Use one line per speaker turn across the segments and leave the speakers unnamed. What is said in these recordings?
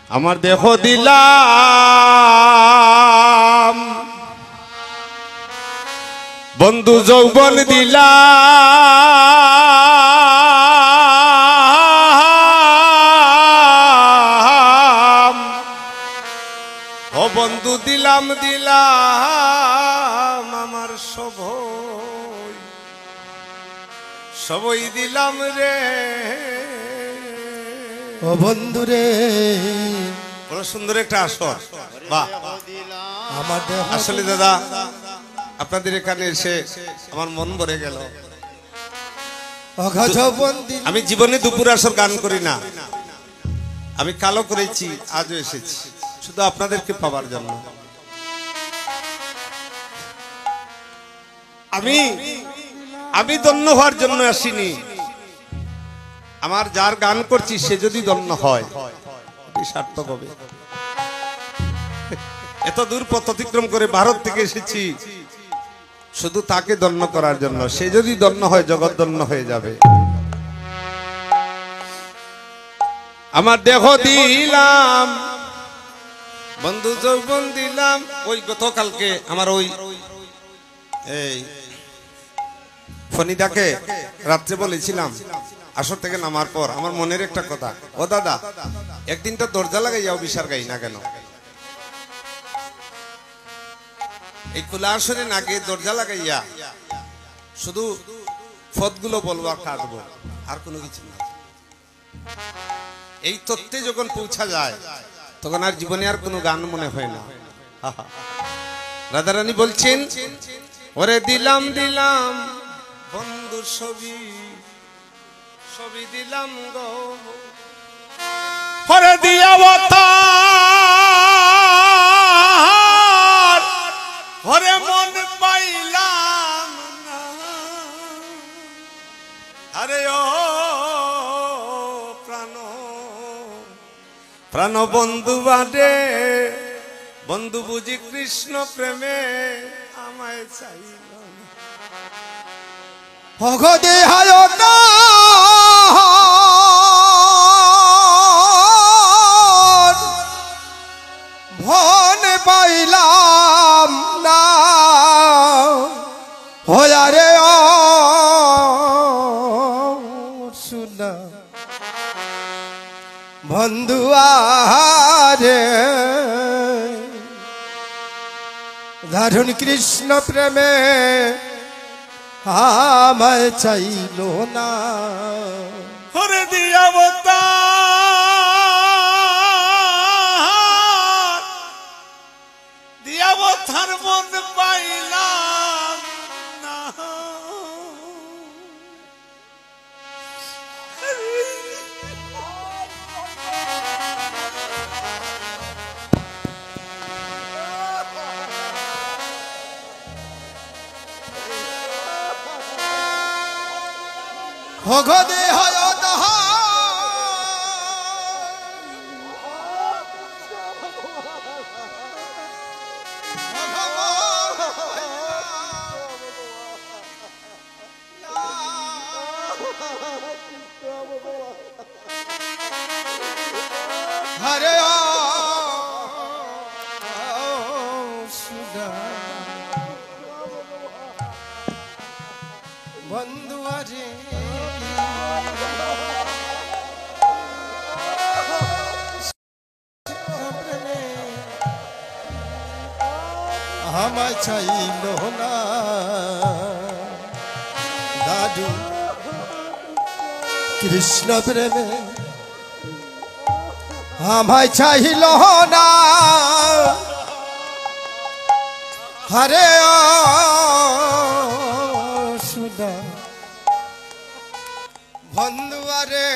আমার দেহ দিলাম বন্ধু যৌবন দিলাম ও বন্ধু দিলাম দিলাম আমার সবই দিলাম রে
ও বন্ধু রে
বড় সুন্দর একটা আসর বাহ
আমার
আসলে দাদা আপনাদের এখানে এসে আমার মন ভরে গেল আমি জীবনে দুপুর আসর গান করি না আমি কালো করেছি আজও এসেছি শুধু আপনাদেরকে পাওয়ার জন্য আমি ধন্য হওয়ার জন্য আসিনি আমার যার গান করছি সে যদি ধন্য হয় সার্থক হবে এত দূর পথ অতিক্রম করে ভারত থেকে এসেছি শুধু তাকে ধন্য করার জন্য সে যদি ধন্য হয় জগৎ ধন্য হয়ে যাবে আমার দেহ দিলাম বন্ধু যৌবন দিলাম ওই গতকালকে আমার ওই এই ফনিদাকে রাত্রে বলেছিলাম আসর থেকে নামার পর আমার মনের একটা কথা ও দাদা একদিন তো দরজা লাগাইয়া বিশার গাই না কেন এই খোলা আসরে নাগে দরজা লাগাইয়া শুধু পদগুলো বলবো আর কাটবো আর কোনো কিছু না এই তত্ত্বে যখন পৌঁছা যায় তখন আর জীবনে আর কোনো গান মনে হয় না রাধারানী বলছেন ওরে দিলাম দিলাম বন্ধু সবই দিলাম গো ওরে দিয়াবতার ওরে মন পাইলাম না আরে ও প্রাণ বন্ধু বাদে বন্ধু বুঝি কৃষ্ণ প্রেমে আমায় চাইল
ভগদে হায় ভন পাইলাম না হয়া রে শুনা বন্ধু আরে দারুণ কৃষ্ণ প্রেমে আমায় চাইল না
হরে দিয়াবতার মন পাইলাম না
ভগদে হয় হরে বন্ধু আরে আমায় চাইল না দাদু কৃষ্ণ প্রেমে আমায় চাইল না হরে সুদা বন্ধু আরে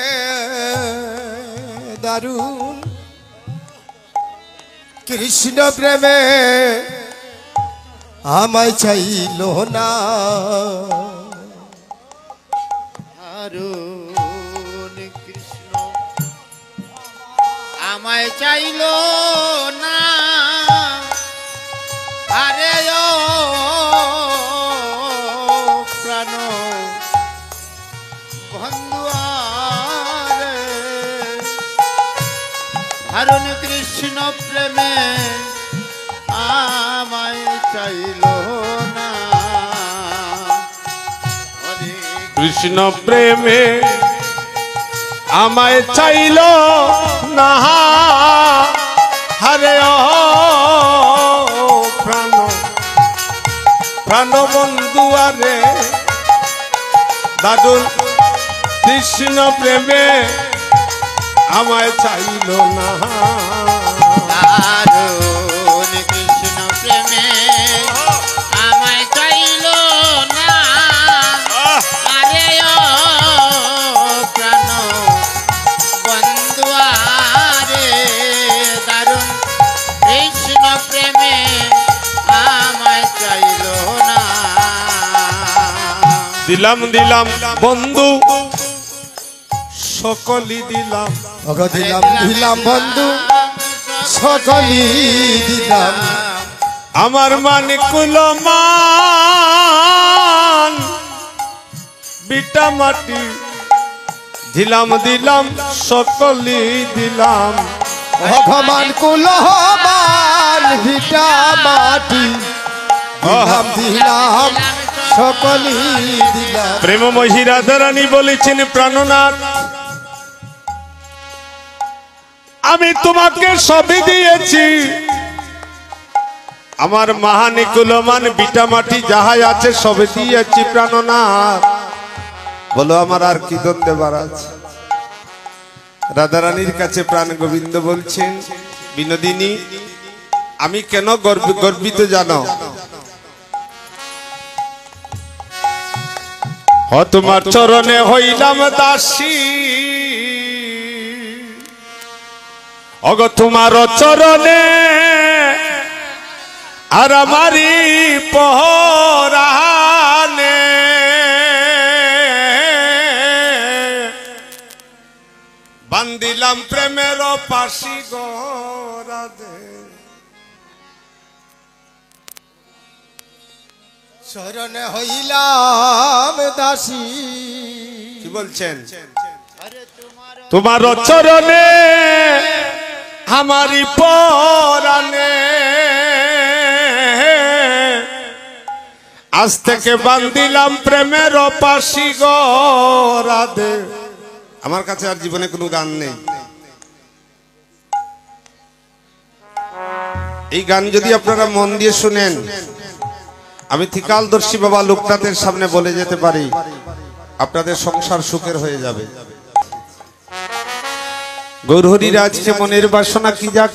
দারুণ কৃষ্ণ প্রেমে আমায় চাইল না
দারুণ কৃষ্ণ আমায় চাইল না আরে ও প্রাণ বন্ধু আরে দারুণ কৃষ্ণ প্রেমে আমায় চাইল না। হরে
কৃষ্ণ প্রেমে আমায় চাইল না, হরে ও প্রাণ প্রাণ বন্ধু আরে দাদুর কৃষ্ণ প্রেমে আমায় চাইল না।
দারুণ কৃষ্ণ প্রেমে আমায় চাইল না। আরে ও প্রাণ বন্ধু আরে দারুণ কৃষ্ণ প্রেমে আমায় চাইল না।
দিলাম দিলাম বন্ধু সকলই দিলাম,
ওগো দিলাম দিলাম বন্ধু সকলই দিলাম।
আমার মানে কুলমান বিটা মাটি দিলাম দিলাম সকলই দিলাম।
ভগবান কুলহমান ভিটা মাটি দিলাম দিলাম সকলই দিলাম।
প্রেমময়ী রাধারানী বলেছেন প্রাণনাথ আমি তোমাকে সবই দিয়েছি, আমার মাহানি কুলমান বিটা মাটি যাহাই আছে সবে দিয়েছি প্রাণনাথ। বলো আমার আর কি দন দেবার আছে? রাধারানীর কাছে প্রাণ গোবিন্দ বলছেন বিনোদিনী আমি কেন গর্বিত জানো? তোমার চরণে হইলাম দাসী, অগ তোমার চরণে আর আমারি পহরানে বান্দিলাম প্রেমের পাশি গরাদে।
চরণে হইলাম দাসী।
কি বলছেন? তোমার চরণে আমারি পরানে আজ থেকে বান্দিলাম প্রেমের পাশি গরাদে। আমার কাছে আর জীবনে কোনো গান নেই। এই গান যদি আপনারা মন দিয়ে শুনেন আমি ত্রিকালদর্শী বাবা লোকনাথের সামনে বলে যেতে পারি আপনাদের সংসার সুখের হয়ে যাবে। গৌরহরির আজকে মনের বাসনা কি যাক